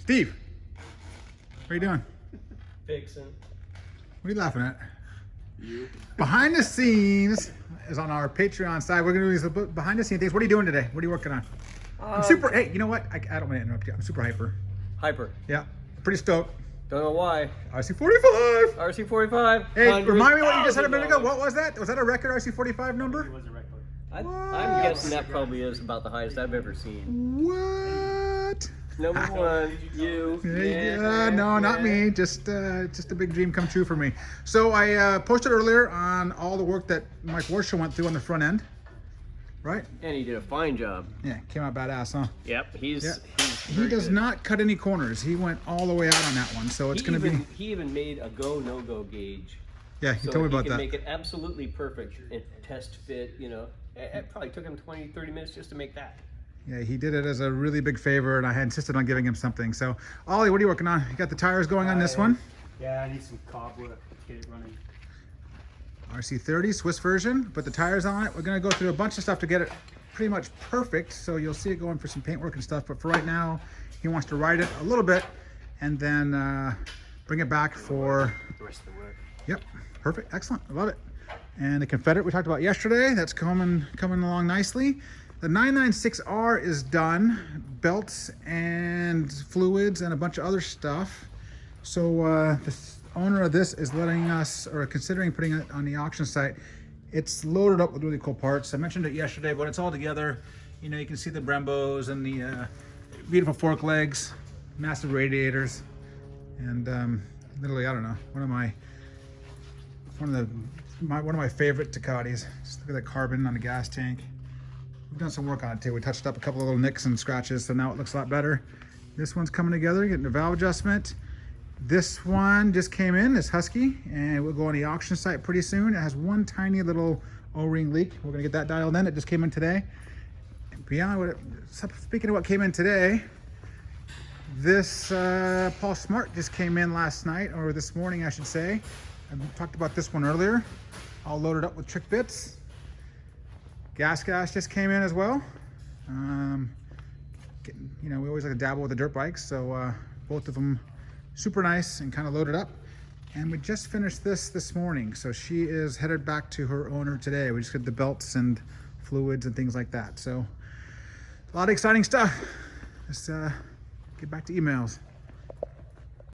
Steve, what are you doing? Fixing. What are you laughing at? You. Behind the scenes is on our Patreon side. We're going to do these behind the scenes things. What are you doing today? What are you working on? I'm super. Hey, you know what? I don't want to interrupt you. I'm super hyper. Hyper. Yeah, pretty stoked. Don't know why. RC45. RC45. Hey, remind me what you just said a minute ago. What was that? Was that a record RC45 number? It was a record. I'm guessing that probably is about the highest I've ever seen. What? Number one, you. Yeah, no, not me. Just a big dream come true for me. So I posted earlier on all the work that Mike Warshaw went through on the front end, right? And he did a fine job. Yeah, came out badass, huh? Yep, He very does good. not cut any corners. He went all the way out on that one, so it's going to be. He even made a go no go gauge. Yeah, he So told me he about can that. make it absolutely perfect and test fit. You know, it probably took him 20, 30 minutes just to make that. Yeah, he did it as a really big favor, and I had insisted on giving him something. So, Ollie, what are you working on? You got the tires going on this one? Yeah, I need some cobweb to get it running. RC30 Swiss version. Put the tires on it. We're going to go through a bunch of stuff to get it pretty much perfect. So you'll see it going for some paintwork and stuff. But for right now, he wants to ride it a little bit and then bring it back for The rest of the work. Yep, perfect, excellent, I love it. And the Confederate we talked about yesterday, that's coming along nicely. The 996R is done, belts and fluids and a bunch of other stuff. So the owner of this is letting us, or considering putting it on the auction site. It's loaded up with really cool parts. I mentioned it yesterday, but it's all together. You know, you can see the Brembos and the beautiful fork legs, massive radiators, and literally, I don't know, one of my favorite Ducatis. Just look at that carbon on the gas tank. We've done some work on it too. We touched up a couple of little nicks and scratches, so now it looks a lot better. This one's coming together, getting a valve adjustment. This one just came in, this Husky, and we'll go on the auction site pretty soon. It has one tiny little O-ring leak. We're gonna get that dialed in. It just came in today. And beyond speaking of what came in today, this Paul Smart just came in last night, or this morning I should say. I talked about this one earlier. All loaded up with trick bits. Gas just came in as well. You know, we always like to dabble with the dirt bikes, so both of them super nice and kind of loaded up. And we just finished this morning, so she is headed back to her owner today. We just got the belts and fluids and things like that. So a lot of exciting stuff. Let's get back to emails.